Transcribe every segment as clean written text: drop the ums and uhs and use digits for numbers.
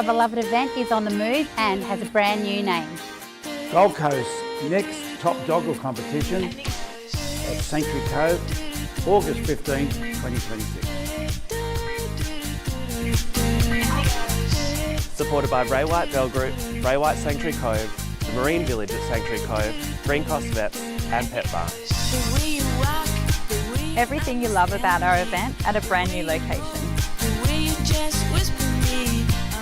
Our beloved event is on the move and has a brand new name. Gold Coast's next top doggerel competition at Sanctuary Cove, August 15, 2026. Supported by Ray White Bell Group, Ray White Sanctuary Cove, the Marine Village at Sanctuary Cove, Green Cost Vets and Pet Bar. Everything you love about our event at a brand new location.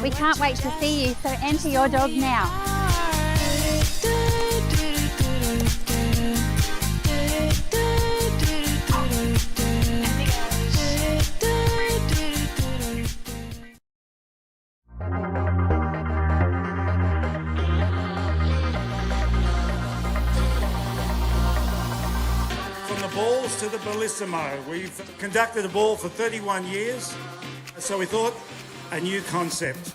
We can't wait to see you, so enter your dog now. From the balls to the bellissimo. We've conducted a ball for 31 years, so we thought a new concept.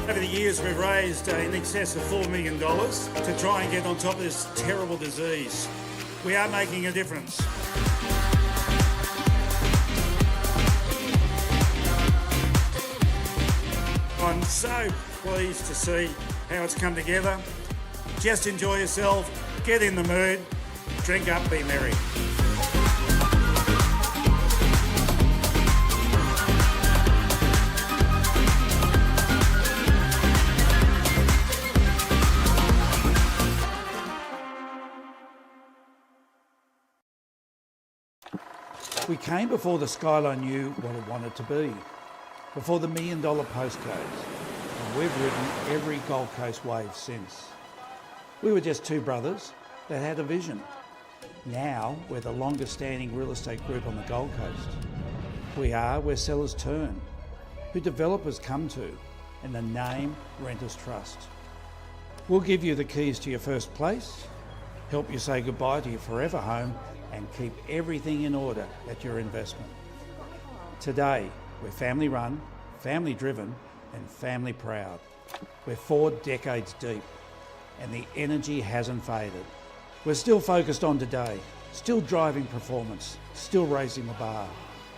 Over the years, we've raised in excess of $4 million to try and get on top of this terrible disease. We are making a difference. I'm so pleased to see how it's come together. Just enjoy yourself, get in the mood, drink up, be merry. We came before the skyline knew what it wanted to be, before the $1 million postcodes, and we've ridden every Gold Coast wave since. We were just two brothers that had a vision. Now we're the longest standing real estate group on the Gold Coast. We are where sellers turn, who developers come to, and the name renters trust. We'll give you the keys to your first place, help you say goodbye to your forever home, and keep everything in order at your investment. Today, we're family run, family driven, and family proud. We're 4 decades deep, and the energy hasn't faded. We're still focused on today, still driving performance, still raising the bar.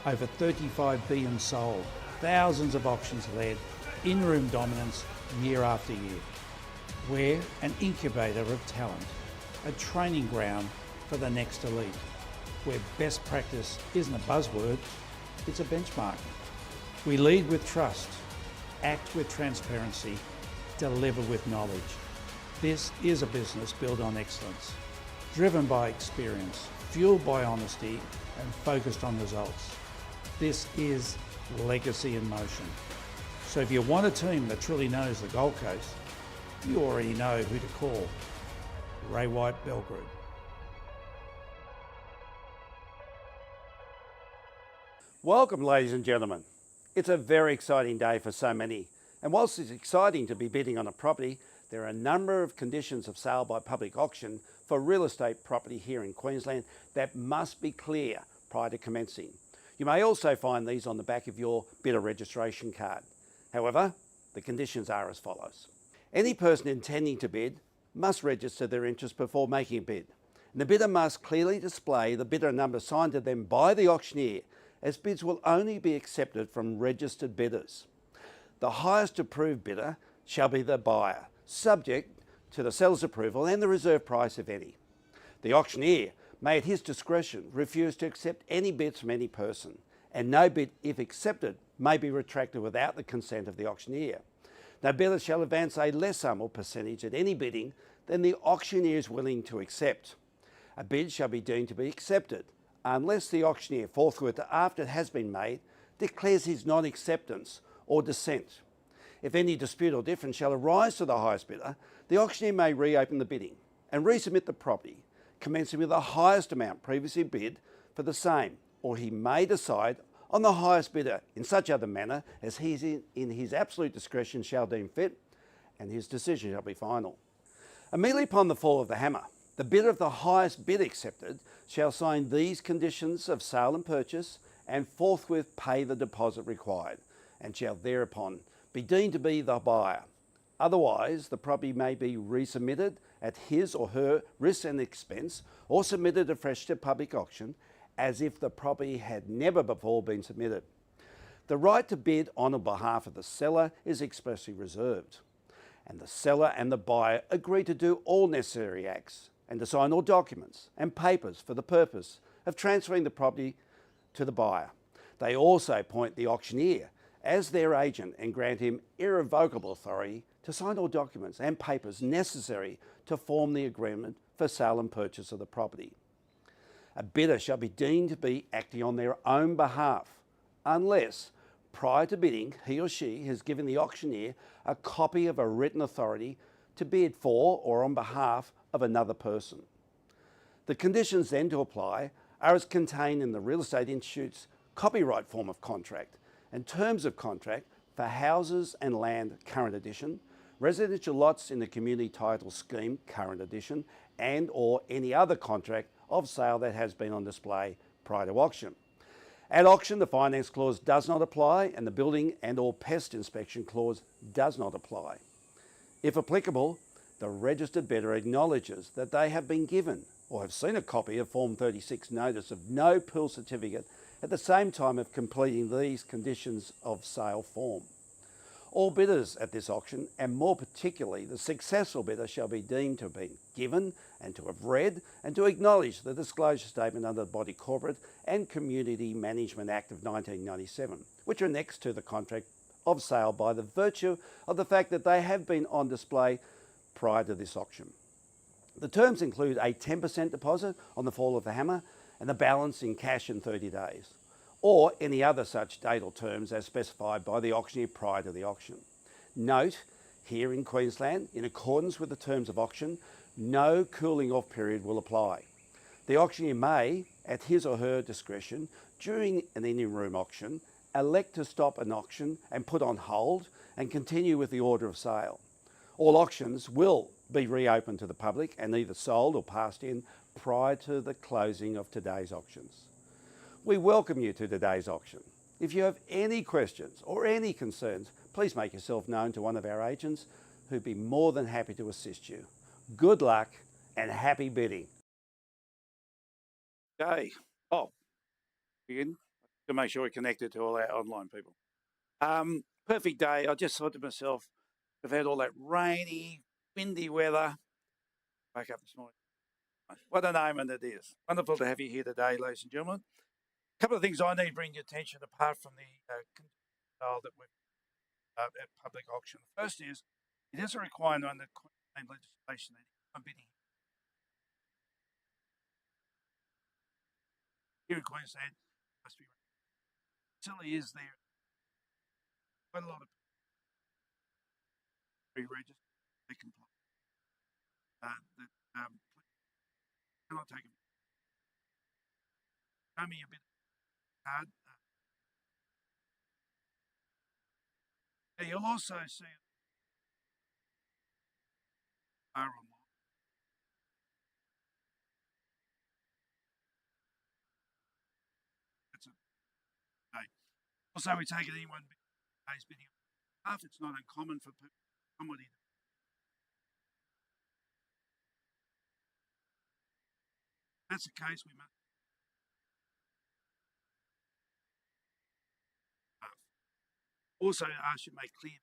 Over 35 billion sold, thousands of auctions led, in-room dominance year after year. We're an incubator of talent, a training ground for the next elite, where best practice isn't a buzzword, it's a benchmark. We lead with trust, act with transparency, deliver with knowledge. This is a business built on excellence, driven by experience, fueled by honesty, and focused on results. This is legacy in motion. So if you want a team that truly knows the Gold Coast, you already know who to call. Ray White Bell Group. Welcome, ladies and gentlemen. It's a very exciting day for so many. And whilst it's exciting to be bidding on a property, there are a number of conditions of sale by public auction for real estate property here in Queensland that must be clear prior to commencing. You may also find these on the back of your bidder registration card. However, the conditions are as follows. Any person intending to bid must register their interest before making a bid. And the bidder must clearly display the bidder number signed to them by the auctioneer, as bids will only be accepted from registered bidders. The highest approved bidder shall be the buyer, subject to the seller's approval and the reserve price of any. The auctioneer may at his discretion refuse to accept any bids from any person, and no bid, if accepted, may be retracted without the consent of the auctioneer. No bidder shall advance a less sum or percentage at any bidding than the auctioneer is willing to accept. A bid shall be deemed to be accepted unless the auctioneer forthwith after it has been made declares his non-acceptance or dissent. If any dispute or difference shall arise to the highest bidder, the auctioneer may reopen the bidding and resubmit the property, commencing with the highest amount previously bid for the same, or he may decide on the highest bidder in such other manner as he in his absolute discretion shall deem fit, and his decision shall be final. Immediately upon the fall of the hammer, The bidder of the highest bid accepted shall sign these conditions of sale and purchase and forthwith pay the deposit required, and shall thereupon be deemed to be the buyer. Otherwise, the property may be resubmitted at his or her risk and expense, or submitted afresh to public auction as if the property had never before been submitted. The right to bid on behalf of the seller is expressly reserved, and the seller and the buyer agree to do all necessary acts and to sign all documents and papers for the purpose of transferring the property to the buyer. They also appoint the auctioneer as their agent and grant him irrevocable authority to sign all documents and papers necessary to form the agreement for sale and purchase of the property. A bidder shall be deemed to be acting on their own behalf unless, prior to bidding, he or she has given the auctioneer a copy of a written authority to bid for or on behalf of another person. The conditions then to apply are as contained in the Real Estate Institute's copyright form of contract and terms of contract for houses and land current edition, residential lots in the community title scheme current edition, and or any other contract of sale that has been on display prior to auction. At auction, the finance clause does not apply and the building and or pest inspection clause does not apply. If applicable, the registered bidder acknowledges that they have been given or have seen a copy of Form 36 Notice of No Pill Certificate at the same time of completing these conditions of sale form. All bidders at this auction, and more particularly the successful bidder, shall be deemed to have been given and to have read and to acknowledge the disclosure statement under the Body Corporate and Community Management Act of 1997, which are next to the contract of sale by the virtue of the fact that they have been on display prior to this auction. The terms include a 10% deposit on the fall of the hammer and the balance in cash in 30 days, or any other such date or terms as specified by the auctioneer prior to the auction. Note, here in Queensland, in accordance with the terms of auction, no cooling off period will apply. The auctioneer may, at his or her discretion, during an in-room auction, elect to stop an auction and put on hold and continue with the order of sale. All auctions will be reopened to the public and either sold or passed in prior to the closing of today's auctions. We welcome you to today's auction. If you have any questions or any concerns, please make yourself known to one of our agents who'd be more than happy to assist you. Good luck and happy bidding. Okay. Begin to make sure we're connected to all our online people. Perfect day. I just thought to myself, we've had all that rainy, windy weather. Woke up this morning. What a moment it is. Wonderful to have you here today, ladies and gentlemen. A couple of things I need to bring your attention apart from the style that we've at public auction. The first is, it is a requirement under Queensland legislation that anyone bidding here in Queensland must be silly is there quite a lot of pre-registered they comply that cannot take it. Show me a bit hard. You'll also see are online. That's it. Okay. Also, we take it anyone pays bidding half. It's not uncommon for somebody. If that's the case, we must. Also, I should make clear.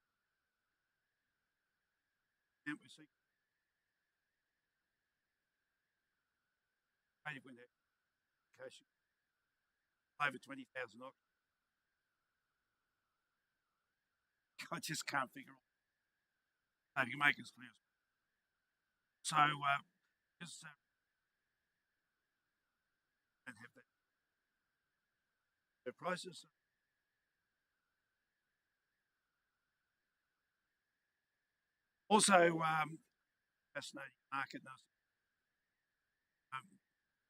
And we see. When that application over 20,000 I just can't figure it. No, you can make it as clear as so just and have that the prices. Also, fascinating market.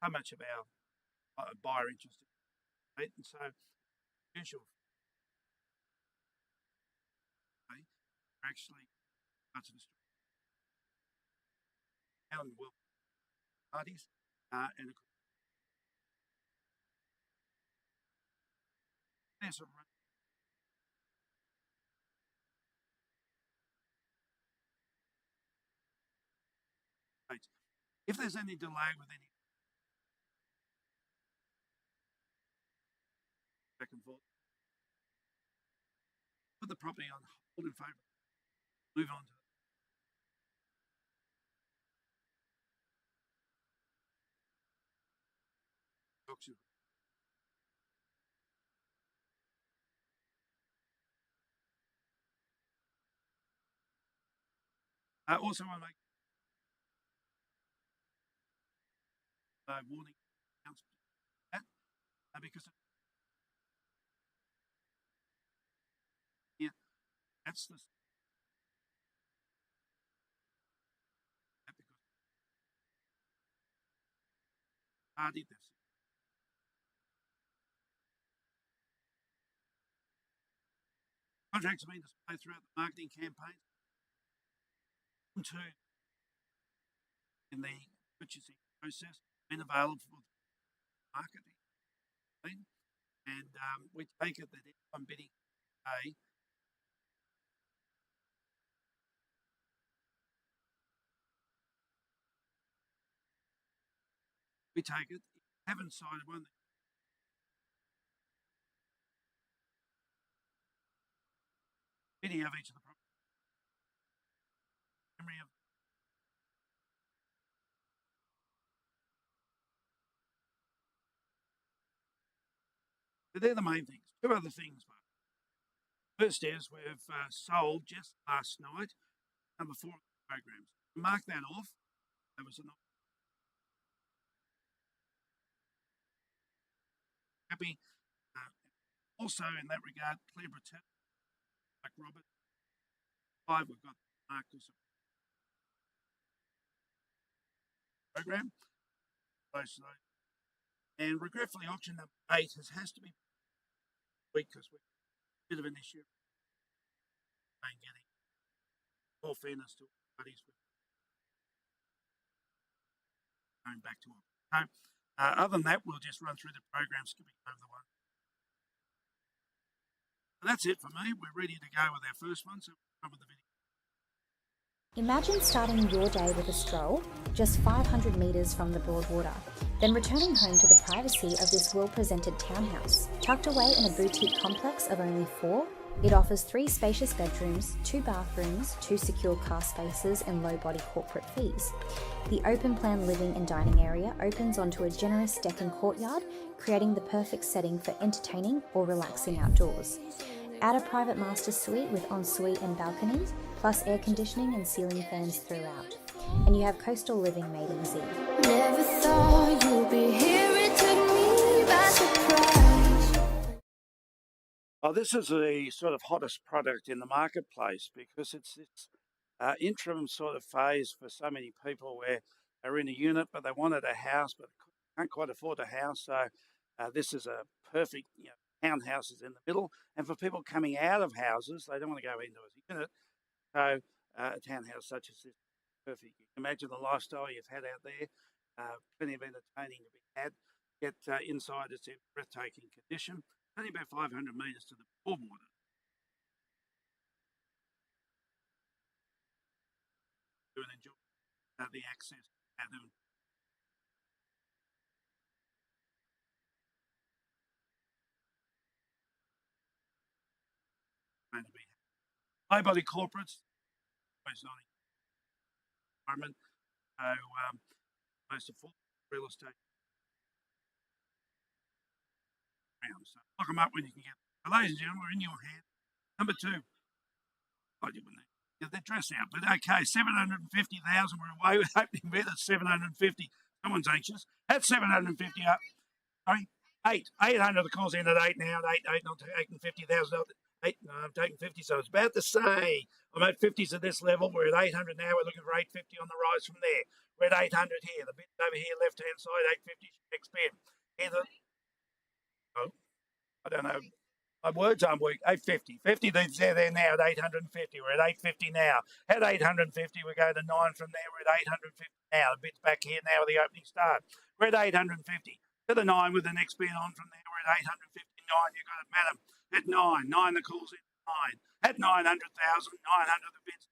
How much of our buyer interest in it, and so usual actually parts of Australia and well parties. And of course, there's some rates. If there's any delay with any back and forth, put the property on hold in favour, move on to the auction. Also, I make warning announcement that because yeah, that's the because party this contracts have been displayed throughout the marketing campaign to in the purchasing process, been available for marketing, and we take it that anyone bidding today we take it. If you haven't cited one, video of each of the properties, memory of but they're the main things. Two other things, Mark. First is we've sold just last night number 4 of the programs. Mark that off. That was an happy. Also, in that regard, Claire Britell, like Robert, 5, we've got Marcus program. And regretfully, auction number 8 has to be weak because we're a bit of an issue in getting more fairness to parties going back to auction. So, other than that, we'll just run through the program, skipping over the one. So that's it for me. We're ready to go with our first one, so we'll come with the video. Imagine starting your day with a stroll, just 500 metres from the Broadwater, then returning home to the privacy of this well-presented townhouse. Tucked away in a boutique complex of only 4, it offers 3 spacious bedrooms, 2 bathrooms, 2 secure car spaces and low-body corporate fees. The open-plan living and dining area opens onto a generous deck and courtyard, creating the perfect setting for entertaining or relaxing outdoors. Add a private master suite with ensuite and balcony, plus air conditioning and ceiling fans throughout. And you have coastal living made easy. Never thought you'd be here, it took me by surprise. Oh, this is the sort of hottest product in the marketplace because it's this interim sort of phase for so many people where they're in a unit but they wanted a house but can't quite afford a house. So this is a perfect, townhouses in the middle. And for people coming out of houses, they don't want to go into a unit. So a townhouse such as this is perfect. You can imagine the lifestyle you've had out there. Plenty of entertaining to be had. Get inside, it's in breathtaking condition. Only about 500 metres to the Broadwater. And enjoy the access to them. Going to be high body corporates, always not environment. So most of real estate around. So lock them up when you can get them. So, ladies and gentlemen, we're in your hand. Number 2. I did when they get their dress out. But okay, 750,000. We're away with opening bid at 750. Someone's anxious. At 750 up. Sorry, 800. The call's in at 8 now. At 8, not taking 50,000. 8, no, I'm taking 50. So it's about to say I'm at 50s at this level. We're at 800 now. We're looking for 850 on the rise from there. We're at 800 here. The bid's over here, left hand side, 850 next bid. Either, oh, I don't know. My words aren't weak. 850. 50, they're there now at 850. We're at 850 now. At 850, we go to 9 from there. We're at 850 now. The bit's back here now with the opening start. We're at 850. To the 9 with the next bid on from there. We're at 859. You got it, madam. At 9. 9 the calls in. 9. At 900,000. 900 the bids.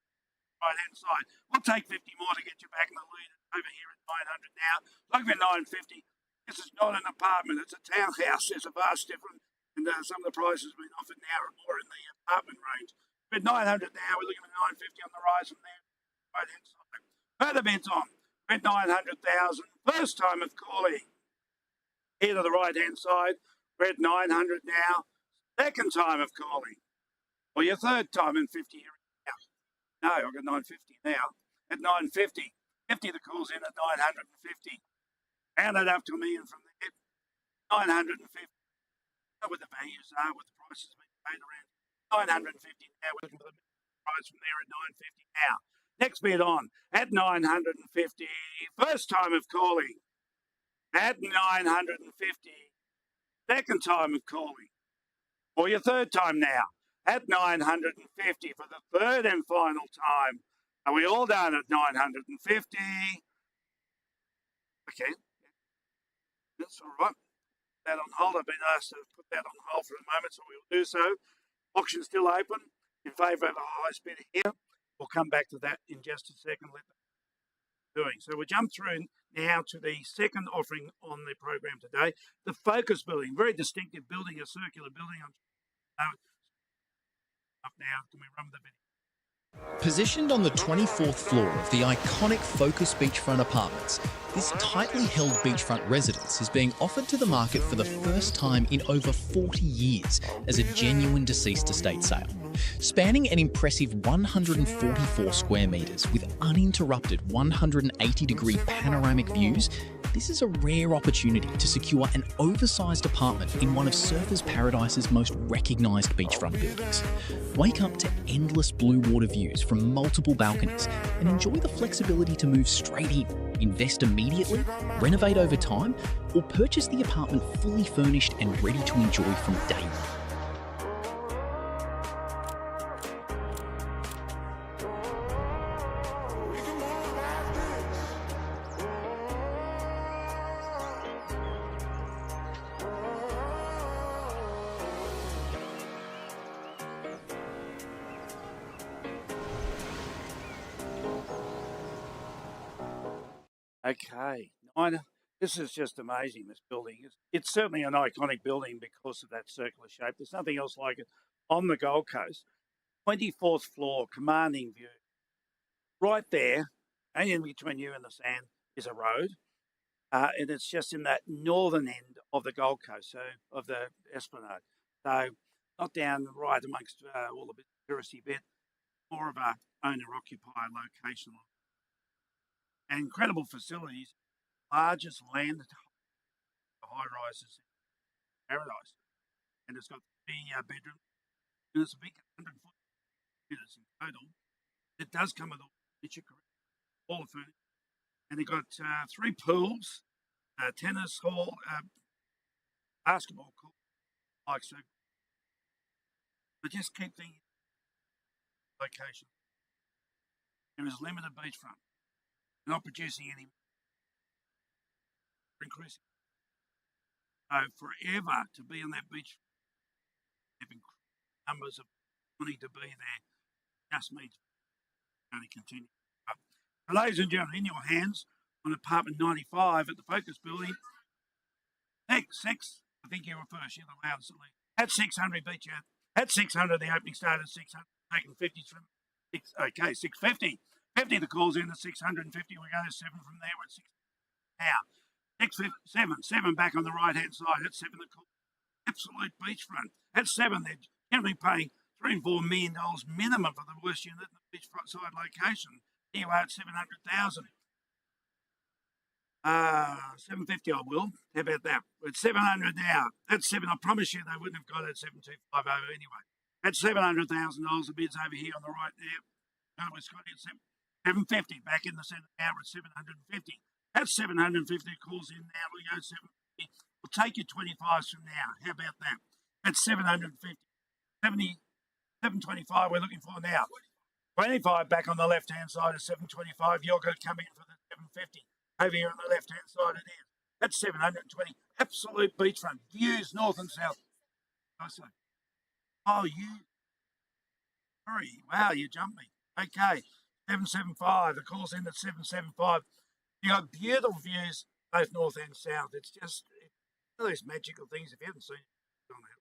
Right hand side. We'll take 50 more to get you back in the lead. Over here at 900 now. Looking at 950. This is not an apartment. It's a townhouse. There's a vast difference. And some of the prices have been offered now are more in the apartment range. We're at 900 now. We're looking at 950 on the rise from there. Right hand side. Further bids on. We're at 900,000. First time of calling. Here to the right hand side. We're at 900 now. Second time of calling. Or your third time in 50 here now. No, I've got 950 now. At 950. 50 the calls in at 950. Round it up to a million from there. 950. What the values are, what the prices being paid around 950 now. We're looking for the price from there at 950 now. Next bid on at 950. First time of calling at 950. Second time of calling. Or your third time now at 950 for the third and final time. Are we all done at 950? Okay. That's all right. That on hold. I've been asked to put that on hold for a moment, so we will do so. Auction still open in favour of the highest bidder here. We'll come back to that in just a second. Let them doing. So we'll jump through now to the second offering on the program today. The Focus building, very distinctive building, a circular building. Up now, can we run the video? Positioned on the 24th floor of the iconic Focus Beachfront Apartments, this tightly held beachfront residence is being offered to the market for the first time in over 40 years as a genuine deceased estate sale. Spanning an impressive 144 square metres with uninterrupted 180-degree panoramic views, this is a rare opportunity to secure an oversized apartment in one of Surfers Paradise's most recognised beachfront buildings. Wake up to endless blue water views from multiple balconies and enjoy the flexibility to move straight in, invest immediately, renovate over time, or purchase the apartment fully furnished and ready to enjoy from day one. Okay, this is just amazing, this building. It's certainly an iconic building because of that circular shape. There's nothing else like it on the Gold Coast. 24th floor, commanding view. Right there, and in between you and the sand, is a road. And it's just in that northern end of the Gold Coast, so of the Esplanade. So not down right amongst all the touristy bit, more of a owner-occupier location. And incredible facilities, largest land high rises in Paradise. And it's got 3 bedrooms, and it's a big 100-foot units in total. It does come with all the furniture, all the furniture. And they've got 3 pools, tennis hall, basketball court, like so. But just keep thinking location. There is limited beachfront. They're not producing any. Increasing. So forever to be on that beach, having numbers of wanting to be there, just means only continue. Ladies and gentlemen, in your hands on apartment 95 at the Focus building. Six. I think you were first. You're the loudest. At 600, beat you. At 600, the opening started at 600. Taking 50 from 6. Okay, 650. 50 the calls in at 650. We go to 7 from there. We're at 6 now. 7 back on the right hand side. At 7 the call. Absolute beachfront. At 7 they're generally paying $3 and $4 million minimum for the worst unit in the beachfront side location. Here you are at 700,000. 750 I will. How about that? We're at 700 now. At 7, I promise you they wouldn't have got it at 7250 anyway. At $700,000 the bid's over here on the right there. No, we're Scotty at 750 back in the centre now at 750. At 750 calls in now. We go 750. We'll take you 25s from now. How about that? That's 750. 70, 725 we're looking for now. 25 back on the left-hand side of 725. You're going to come in for the 750. Over here on the left-hand side it is. That's 720. Absolute beachfront. Views north and south. Oh, you. Sorry. Wow, you jumped me. Okay. 775. The call's in at 775. You got beautiful views both north and south. It's just one of those magical things if you haven't seen it on that.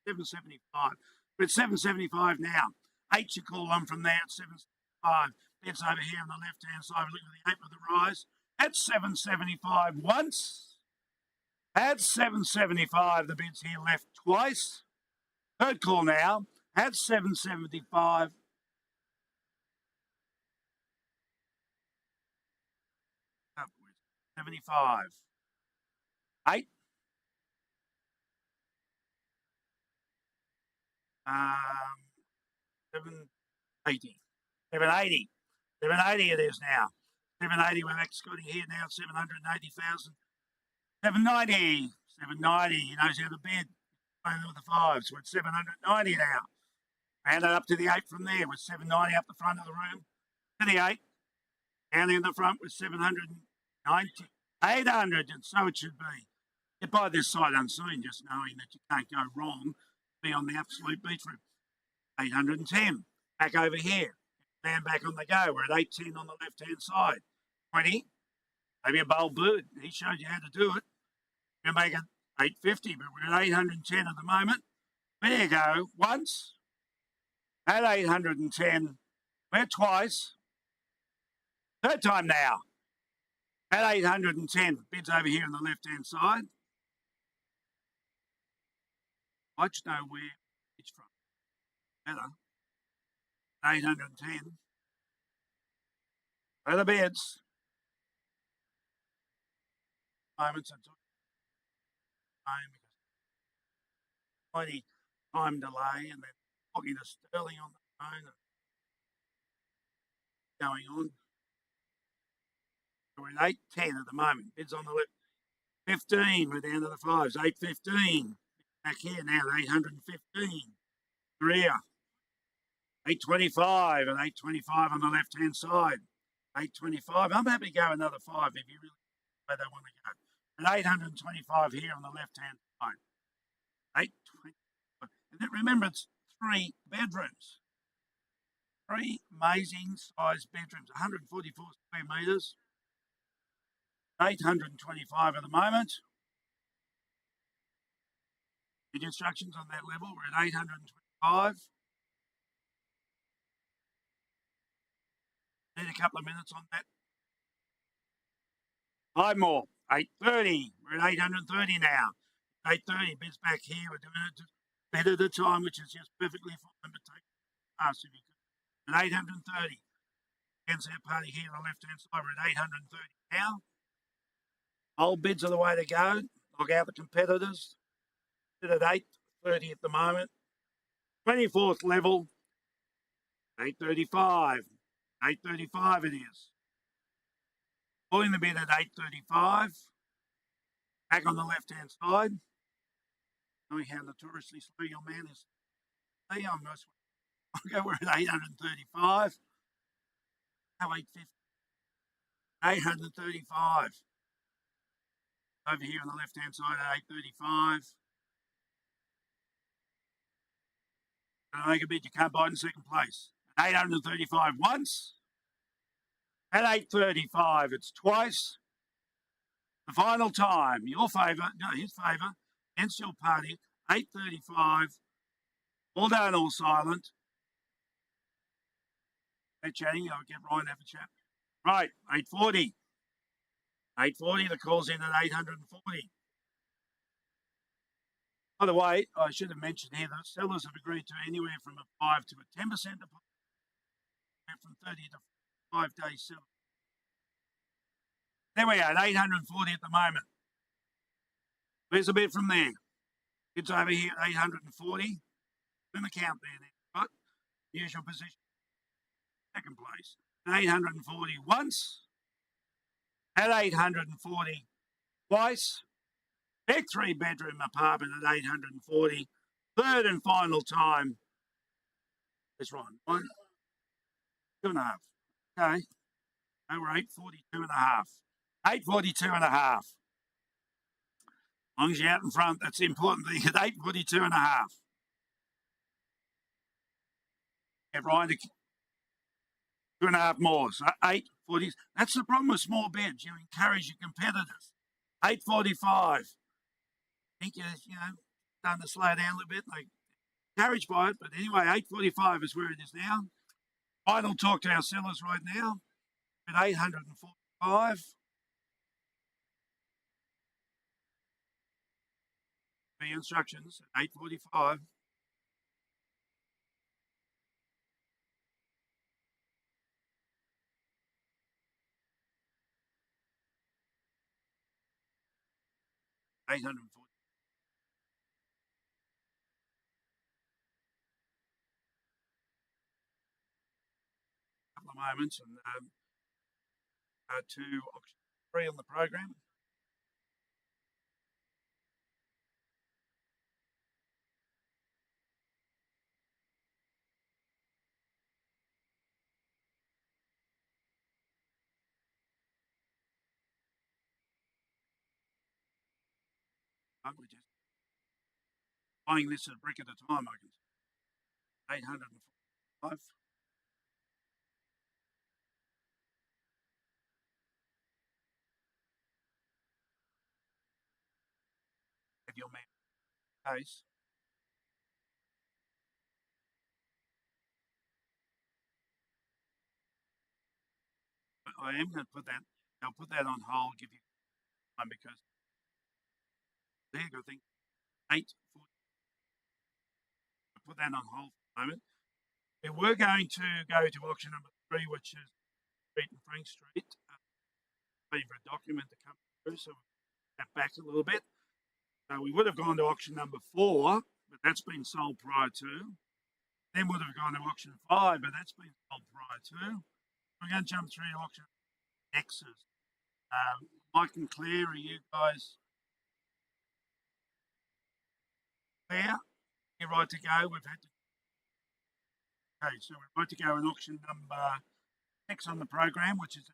775. We're at 775 now. 8 you call on from there at 775. Bids over here on the left-hand side. We're looking at the 8 with the rise. At 775 once. At 775, the bids here left twice. Third call now. At 775. Upwards. 75. 8. 780. 780. 780 it is now. 780, we're excluding here now, 780,000. 790. 790, he knows how to bid. Playing with the 5s. We're at 790 now. Round it up to the 8 from there with 790 up the front of the room. To the 8. Down in the front with 790. 800, and so it should be. Get by this sight unseen, just knowing that you can't go wrong. Be on the absolute beach room. 810. Back over here. Stand back on the go. We're at 18 on the left-hand side. 20. Maybe a bold bird. He showed you how to do it. We're going to make it 850, but we're at 810 at the moment. There you go. Once. At 810. We're twice. Third time now. At 810. Bids over here on the left-hand side. I just know where it's from. Better. 810. Where are the bids? Moments of time because 20 time delay and then talking to Sterling on the phone going on. So we're at 810 at the moment. Bids on the left. 15, we're down to the 5s. 815. Back here now at 815. Rear. 825 and 825 on the left-hand side. 825. I'm happy to go another 5 if you really where they want to go. At 825 here on the left-hand side. 825. And then remember, it's 3 bedrooms. 3 amazing sized bedrooms. 144 square metres. 825 at the moment. The instructions on that level, we're at 825. Need a couple of minutes on that. 5 more. 830. We're at 830 now. 830. Bids back here. We're doing it better at the time, which is just perfectly fine. But take us if you could. At 830. Against our party here on the left-hand side. We're at 830 now. Old bids are the way to go. Knock out the competitors. Sit at 830 at the moment. 24th level. 835. 835 it is. Pulling the bid at 835. Back on the left-hand side. Knowing how notoriously slow your man is. Okay, we're at 835. Now 850. 835. Over here on the left-hand side at 835. Gonna make a bid, you can't buy it in second place. 835 once. At 835, it's twice. The final time, your favour, no, his favour, against your party, 835. All down, all silent. Hey, chatting, I'll get Ryan to have a chat. Right, 840. 840, the call's in at 840. By the way, I should have mentioned here that sellers have agreed to anywhere from a 5 to a 10% deposit, from 30 to 5 days sell. There we are, at 840 at the moment. There's a bit from there. It's over here at 840. In the count there now, right? Usual position. Second place. At 840 once. At 840 twice. Big 3-bedroom apartment at 840. third and final time. That's right. 2.5. Okay. No, we're 8:42.5. 8:42.5. As long as you're out in front, that's the important thing. At 8:42.5. Yeah, Ryan, 2.5 more. So 8:40. That's the problem with small beds. You encourage your competitors. 8:45. I think you're starting to slow down a little bit. Like encouraged by it, but anyway, 8:45 is where it is now. Final talk to our sellers right now at 845. The instructions at 8:45. $840. Couple of moments and to auction 3 on the program. We're just buying this a brick at a time, I can say. 845. Have your man case. I am going to put that. I'll put that on hold. Give you time because there you go. I think 8:40. I'll put that on hold for a moment. We were going to go to auction number 3, which is Street and Frank Street. Waiting for a document to come through, so we'll that back a little bit. So we would have gone to auction number 4, but that's been sold prior to. Then would have gone to auction 5, but that's been sold prior to. We're going to jump through to auction Nexus. Mike and Claire, are you guys there? You're right to go. We've had to. Okay, so we're right to go in auction number 6 on the program, which is.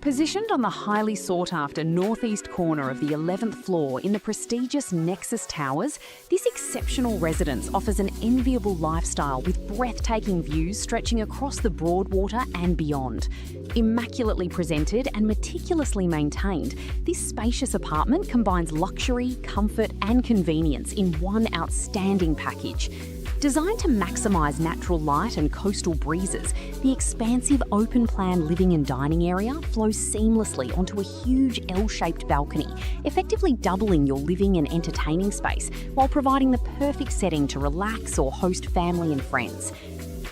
Positioned on the highly sought-after northeast corner of the 11th floor in the prestigious Nexus Towers, this exceptional residence offers an enviable lifestyle with breathtaking views stretching across the Broadwater and beyond. Immaculately presented and meticulously maintained, this spacious apartment combines luxury, comfort and convenience in one outstanding package. Designed to maximise natural light and coastal breezes, the expansive open-plan living and dining area flows seamlessly onto a huge L-shaped balcony, effectively doubling your living and entertaining space while providing the perfect setting to relax or host family and friends.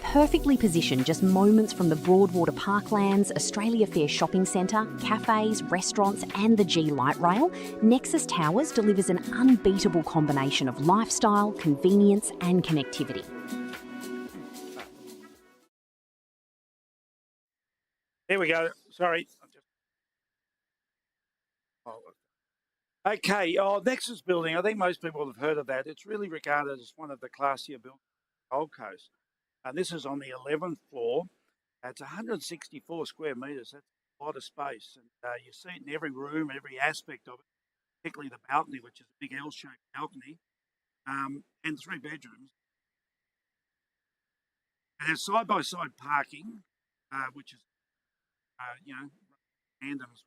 Perfectly positioned just moments from the Broadwater Parklands, Australia Fair Shopping Centre, cafes, restaurants and the G Light Rail, Nexus Towers delivers an unbeatable combination of lifestyle, convenience and connectivity. There we go. Sorry. Okay, Nexus building. I think most people have heard of that. It's really regarded as one of the classier buildings on the Gold Coast. This is on the 11th floor. It's 164 square metres. That's a lot of space. And you see it in every room, every aspect of it, particularly the balcony, which is a big L-shaped balcony, and 3 bedrooms. And there's side-by-side parking, which is, tandems.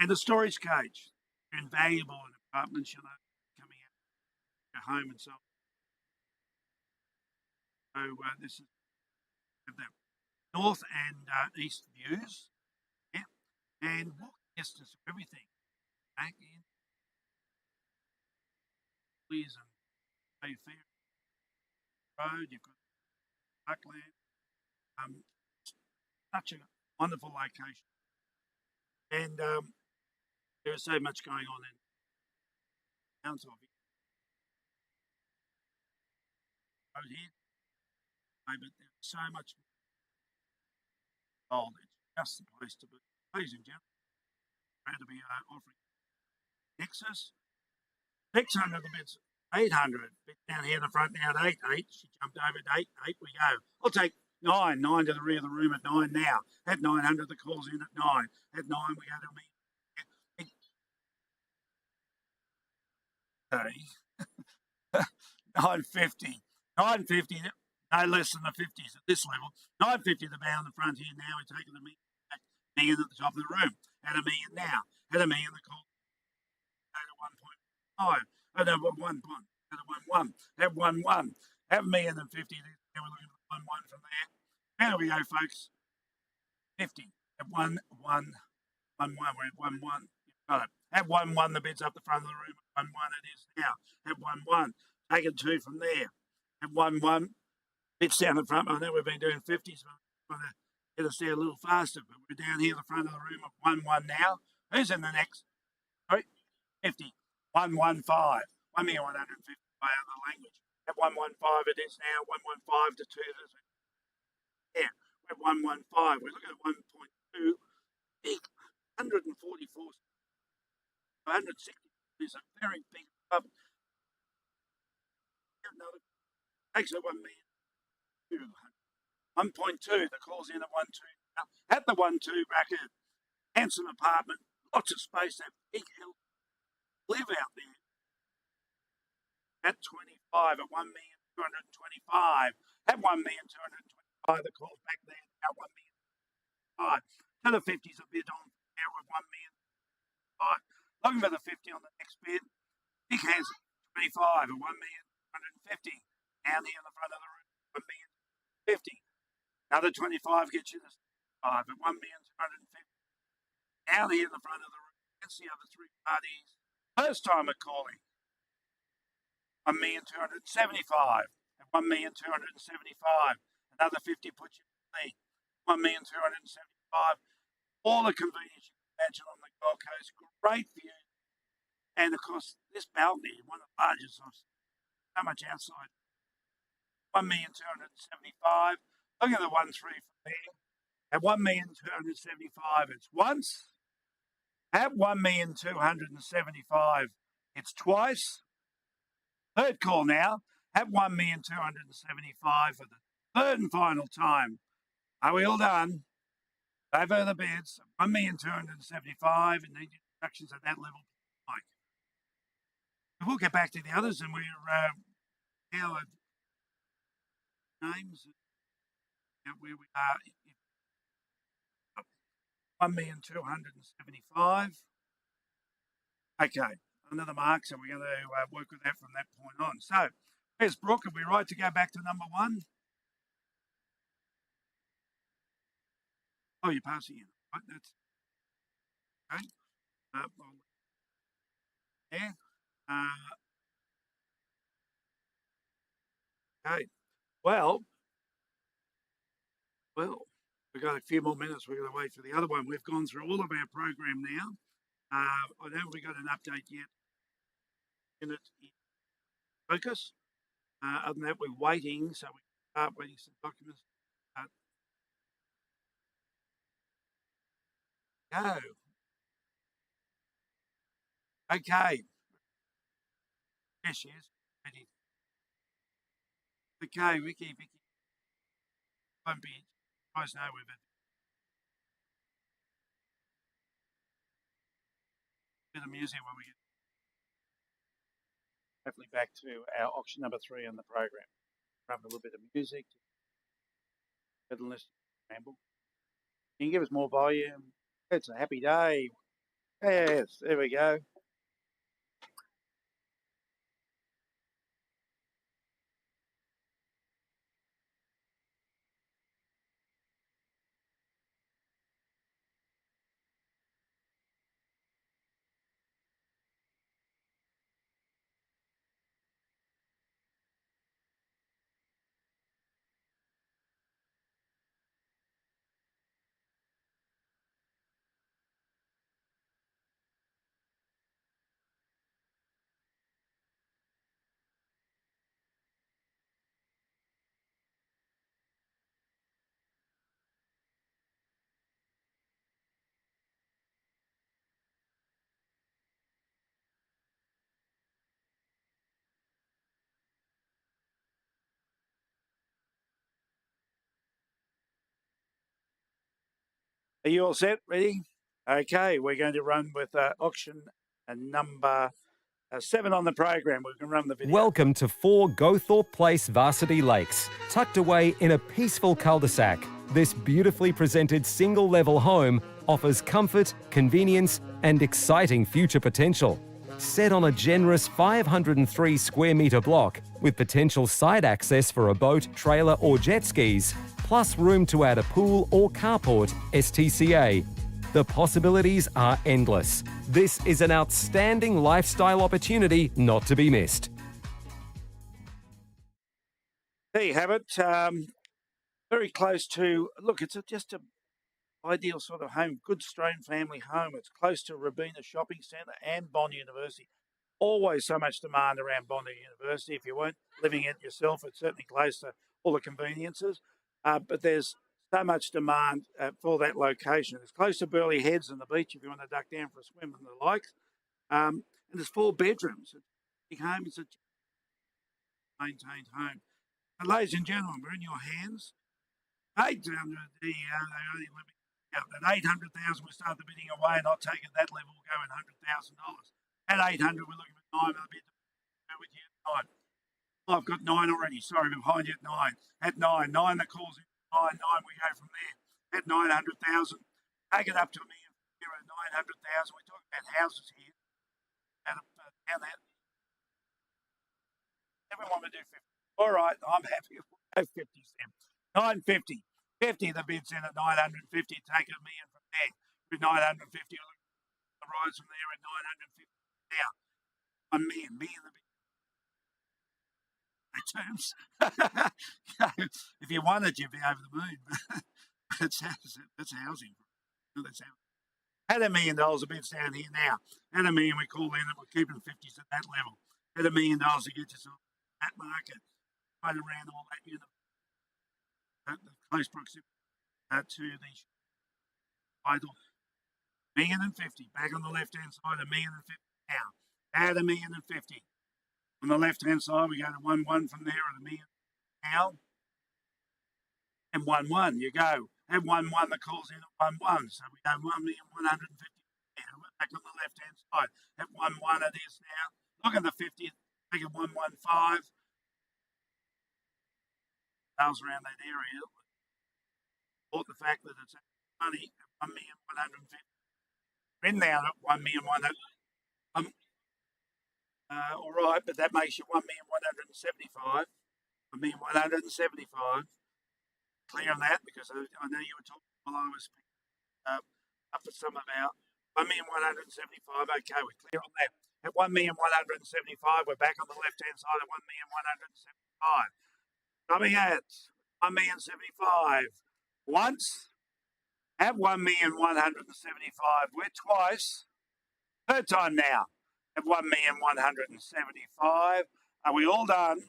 And the storage cage. Invaluable in apartments, coming out of your home and so on. So this is the north and east views, yeah, and walk distance of everything. Back in, please, and Mayfair Road. You've got Parkland. Such a wonderful location, and there is so much going on in Townsville. Road here. But there's so much gold. It's just the place to be. Ladies and gentlemen, proud to be offering Nexus 600 the bid's 800. Bid down here in the front now at 8. 8. She jumped over at 8. 8 we go. I'll take 9. 9 to the rear of the room at 9 now. At 900 the call's in at 9. At 9 we go to me. Okay. 950. 950. No less than the 50s at this level. 950 the bow in the front here now. We're taking the million at the top of the room. At a million now. At a million the call. At 1.5. Oh no, 1 1. At a 1 1. At 1 1. Have a million and 50. Now we're looking at 1 1 from there. There we go, folks. 50. At 1 1. 1 1. We're at 1 1. You've got it. At 1 1. The bid's up the front of the room. At 1 1 it is now. At 1 1. Taking 2 from there. At 1 1. Bits down the front. I know we've been doing 50s, but I'm trying to get us there a little faster. But we're down here in the front of the room at 1 1 now. Who's in the next? Sorry? 50. 1 1 5. 1,150 by other language. At 1 1 5 it is now. 1 1 5 to 2. Yeah. We're at 1 1 5. We're looking at 1.2. Big. 144. 160 is a very big club. Another takes it 1 million. 1.2. The call's in at 1 2. Now, at the 1 2 bracket, handsome apartment, lots of space, that big hill, live out there. At 25, at 1,225. At 1,225, the call's back there at 1,000,005. To the 50s a bid on there with 1,000,005. Looking for the 50 on the next bid. Big hands 25 at 1,250. Down here in the front of the room, 1,050. Another 25 gets you the 5 at 1,250. Down here in the front of the room, that's the other 3 parties. First time at calling. 1,275 at 1,275. Another 50 puts you in the lead. 1,275. All the convenience you can imagine on the Gold Coast. Great view. And of course, this balcony, one of the largest I've seen. So much outside. 1,275. Look at the 1 3 from there. At 1,275, it's once. At 1,275, it's twice. Third call now. At 1,275 for the third and final time. Are we all done? Over the bids. 1,275 and need instructions at that level. Mike. We'll get back to the others and we're now at names where we are. 1,275. Okay, under the mark, so we're going to work with that from that point on. So, there's Brooke. Are we right to go back to number 1? Oh, you're passing in. Right, that's okay. Yeah. Okay. Well, we've got a few more minutes. We're going to wait for the other one. We've gone through all of our program now. I don't think we got an update yet in it. Focus. Other than that, we're waiting. So we start waiting some documents. Go. Okay. Yes, she is. Ready. Okay, Vicky. Won't be. You guys know we've had a bit of music when we get hopefully back to our auction number 3 on the program. Run a little bit of music. Better listen to ramble. Can you give us more volume? It's a happy day. Yes, there we go. Are you all set? Ready? Okay, we're going to run with auction number 7 on the program. We can run the video. Welcome to 4 Gothorpe Place Varsity Lakes, tucked away in a peaceful cul-de-sac. This beautifully presented single-level home offers comfort, convenience and exciting future potential. Set on a generous 503 square metre block with potential side access for a boat, trailer or jet skis, plus room to add a pool or carport STCA. The possibilities are endless. This is an outstanding lifestyle opportunity not to be missed. There you have it. Very close to, look, it's just an ideal sort of home, good Australian family home. It's close to Robina Shopping Centre and Bond University. Always so much demand around Bond University. If you weren't living it yourself, it's certainly close to all the conveniences. But there's so much demand for that location. It's close to Burleigh Heads and the beach if you want to duck down for a swim and the likes. And there's 4 bedrooms. It's a big home. It's a maintained home. And ladies and gentlemen, we're in your hands. 800, they only let me out that 800,000 we start the bidding away, and I'll take it that level. We'll go in $100,000. At 800, we're looking at 9. I'll be with you at 9. Oh, I've got 9 already. Sorry, behind you at 9. At 9, 9 that calls in 9, 9 we go from there. At 900,000, take it up to me here at 900,000. We're talking about houses here. Down that. Everyone will do 50. All right, I'm happy. We'll go 50 cents. 950. 50 the bid's in at 950. Take a million from there. With 950, the rise from there at 950. Now, 1 million. Million the bid. Terms. If you won it, you'd be over the moon. that's housing. That's housing. At $1 million a bid's down here now. At $1 million, we call in and we're keeping 50s at that level. At $1 million to get yourself that market. Right around all that unit. The close proximity to the idle. $1,050,000 back on the left hand side. $1,050,000 now. At $1,050,000. On the left hand side, we go to 1-1 from there at $1 million now. And 1-1, you go. At 1-1, the call's in at 1-1. So we go 1,150,000 back on the left hand side. At 1-1 it is now. Look at the 50th. Make it 115. Sales around that area. Bought the fact that it's money at 1,150,000. We're in now at 1,100,000. All right, but that makes you 1,175,000. 1,175,000. Clear on that because I know you were talking while I was up at some about 1,175,000. Okay, we're clear on that. At 1,175,000, we're back on the left hand side at 1,175,000. Coming at 1,075,000 once at 1,175,000. We're twice. Third time now at 1,175,000. Are we all done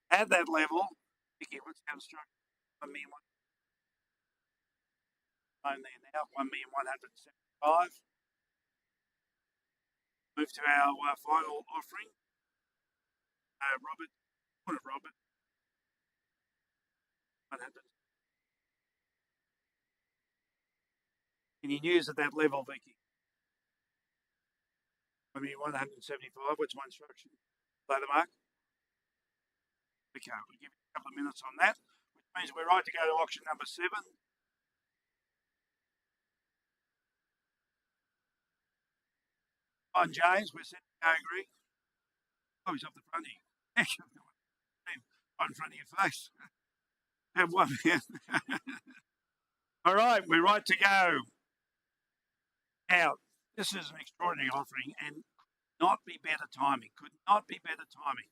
at that level? Vicky, what's our structure? 1,175,000 there now. 1,175,000. Move to our final offering. Robert. What Robert? 100. Any news at that level, Vicky? 1,175. What's my instruction? Play the mark. Okay, we'll give you a couple of minutes on that, which means we're right to go to auction number 7. On James, we're set to go, Greg. Oh, he's off the front of you. Right in front of your face. Have one. All right, we're right to go. Now, this is an extraordinary offering and could not be better timing. Could not be better timing.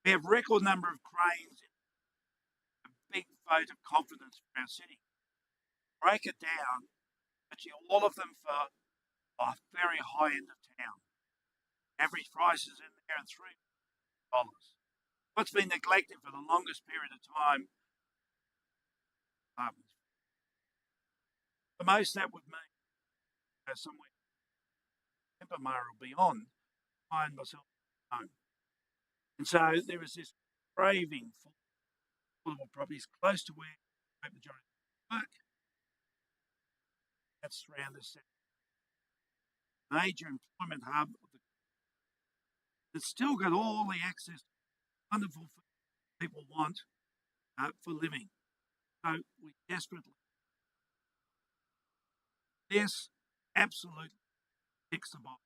We have record number of cranes. A big vote of confidence for our city. Break it down. Actually, all of them for a very high end of town. Average prices in there are $3. What's been neglected for the longest period of time? The most that would mean somewhere Templemar or beyond, find myself home. And so there is this craving for affordable properties close to where the majority work. That's around the major employment hub of the. It's still got all the access, wonderful food people want for living. So we desperately. This absolutely ticks the box.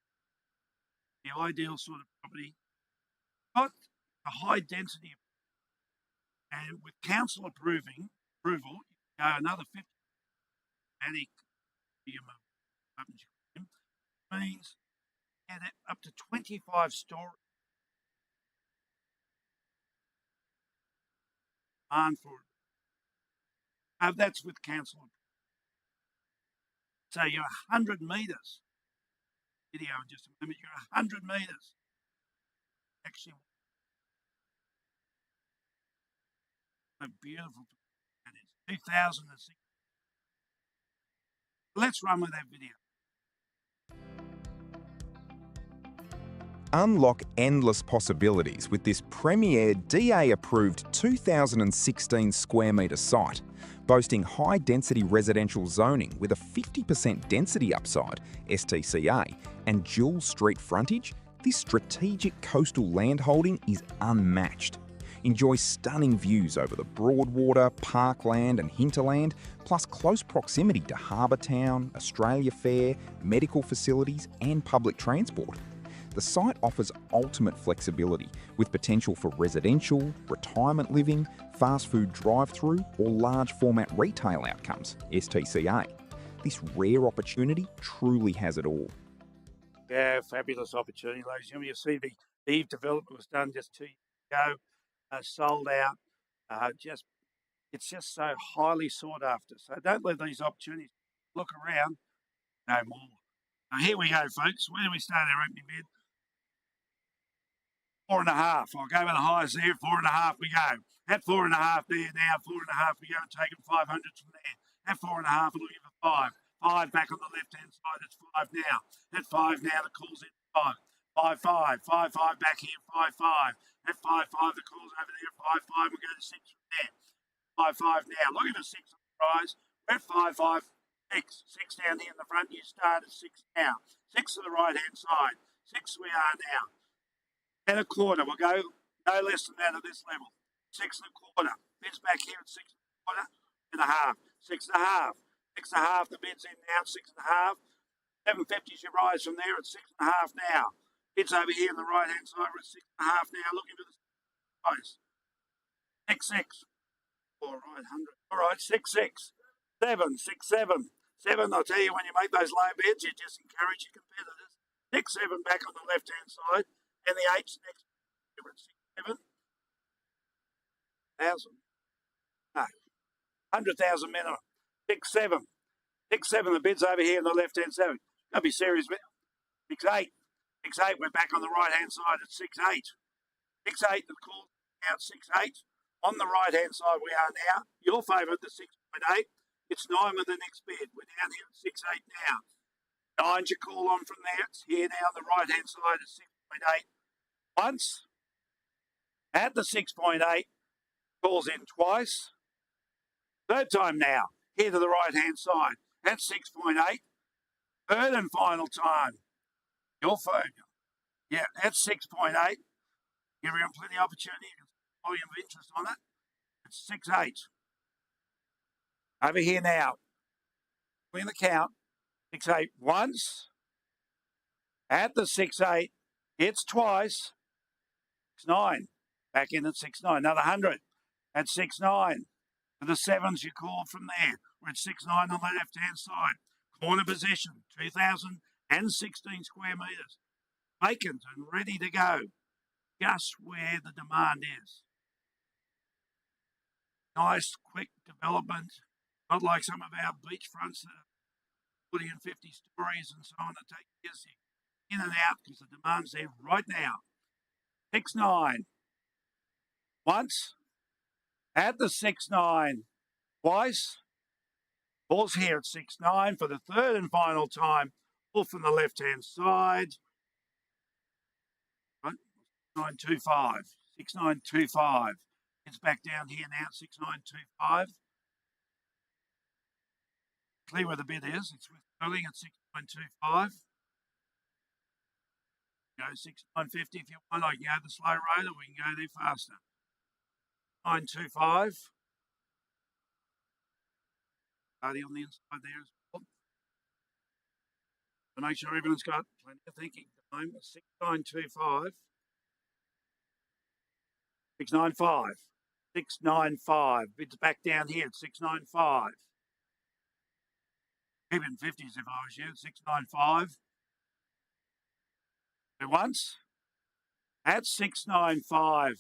The ideal sort of property. Got a high density, and with council approval, you go another 50 attic means get it up to 25 stories. And for that's with council approval. So you're 100 metres. Video in just a moment. You're 100 metres. Actually, so beautiful. That is 2006. Let's run with that video. Unlock endless possibilities with this premier DA-approved 2016 square metre site, boasting high-density residential zoning with a 50% density upside, STCA, and dual street frontage. This strategic coastal landholding is unmatched. Enjoy stunning views over the Broadwater, Parkland and Hinterland, plus close proximity to Harbour Town, Australia Fair, medical facilities and public transport. The site offers ultimate flexibility with potential for residential, retirement living, fast food drive-through or large format retail outcomes, STCA. This rare opportunity truly has it all. Yeah, fabulous opportunity, ladies and gentlemen. You see the Eve development was done just 2 years ago, sold out. It's just so highly sought after. So don't let these opportunities look around. No more. Now here we go, folks. Where do we start our opening bid? 4.5. I'll go with the highest there. 4.5 we go. At 4.5 there now. 4.5 we go and take them 500 from there. At 4.5 we'll give it 5. 5 back on the left-hand side. It's 5 now. At 5 now, the call's in 5. 5, 5. 5, 5 back here. 5, 5. At 5, 5, the call's over there. 5, 5. We'll go to 6 from there. 5, 5 now. Look at the 6 on the rise. We're at 5, 5, 6. 6 down here in the front. You start at 6 now. 6 to the right-hand side. 6 we are now. 10 1/4. We'll go no less than that at this level. 6 1/4. Bids back here at 6 1/4. 6 1/2. 6 1/2. The bid's in now. 6 1/2. 750 is your rise from there at 6 1/2 now. Bids over here on the right hand side. We're at 6 1/2 now. Looking for the price. 6 6. All right, 100. All right, 6 6. 7 6 7. 7. I'll tell you, when you make those low bids, you just encourage your competitors. 6 7 back on the left hand side. And the 8's next. We're at 6 7. 1,000. No. 100,000 minimum. 6 7. 6 7. The bid's over here on the left hand side. Gotta be serious. 6 8. 6 8. We're back on the right hand side at 6 8. 6 8. The call out 6 8. On the right hand side we are now. Your favourite, the 6.8. It's 9 with the next bid. We're down here at 6 8 now. 9's your call on from there. It's here now on the right hand side at 6.8. Once. At the 6.8. Calls in twice. Third time now. Here to the right hand side. At 6.8. Third and final time. Your phone. Yeah, at 6.8. Give him plenty of opportunity. Volume of interest on it. It's 6 8. Over here now. Clean the count. 6 8 once. At the 6 8. It's twice. 6 9. Back in at 6 9. Another 100. At 6 9. For the 7s, you call from there. We're at 6 9 on the left hand side. Corner position. 2,016 square metres. Vacant and ready to go. Just where the demand is. Nice, quick development. Not like some of our beachfronts that are 40 and 50 stories and so on that take years in and out because the demand's there right now. 6 9. Once. At the 6 9. Twice. Ball's here at 6 9 for the third and final time. Ball from the left hand side. 925. 6925. It's back down here now, 6925. clear where the bid is. It's with Sterling at 6925. Go 6950 if you want. I can go the slow road or we can go there faster. 925. Party on the inside there as well. To make sure everyone's got plenty of thinking time. 6925. 695. 695. Bids back down here at 695. Keeping 50s if I was you. 695. At once. At 695.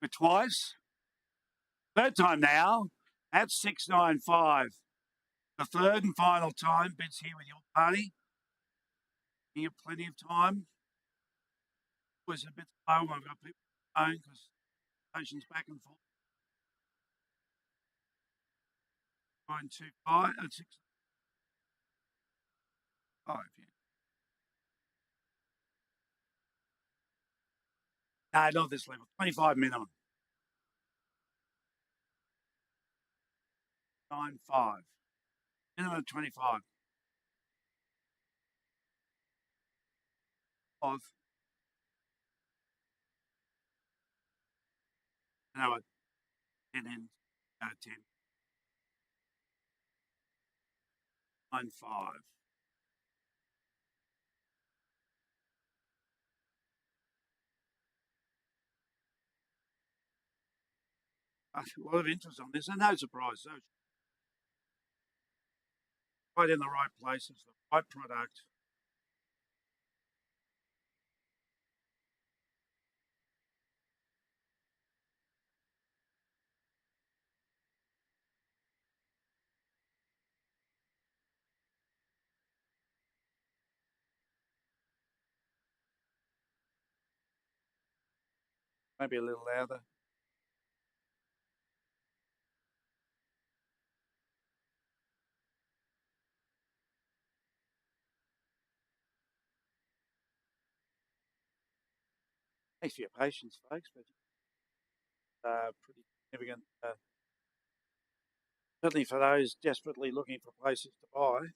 But twice. Third time now. At 695. The third and final time. Bids here with your party. You have plenty of time. Was a bit slow. I've got people going because stations back and forth. 925 at 6. 5, yeah. No, not this level. 25 minimum. 9.5. Minimum 25. Of. No, 10 in. 10. 9.5. A lot of interest on this, and no surprise. So right in the right places, the right product. Maybe a little louder. Thanks for your patience, folks. But pretty significant. Certainly for those desperately looking for places to buy.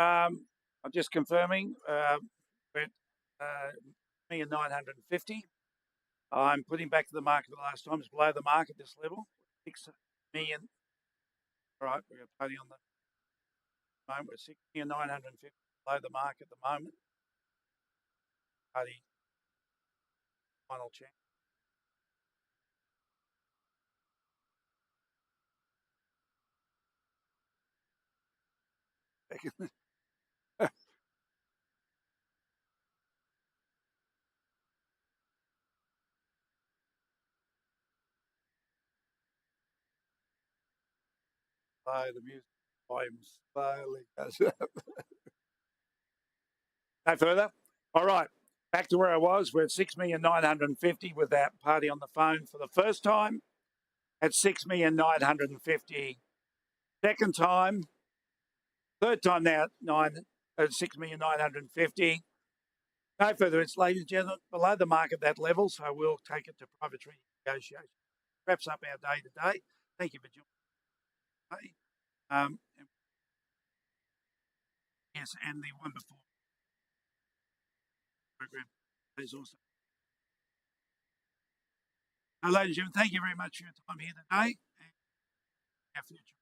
I'm just confirming. We're at 1,950,000. I'm putting back to the market the last time. It's below the market this level. 6 million. All right, we're going to put on the moment. We're 6,950,000 below the market at the moment. Party final check. The music volume slowly goes up. No further. All right, back to where I was. We're at 6,950,000 with that party on the phone for the first time. At 6,950,000. Second time. Third time now at 6,950,000. No further. It's, ladies and gentlemen, below the market that level, so we'll take it to private negotiation. Wraps up our day today. Thank you for joining me. Yes, and the one before program is also. Ladies and gentlemen, thank you very much for your time here today. And our future.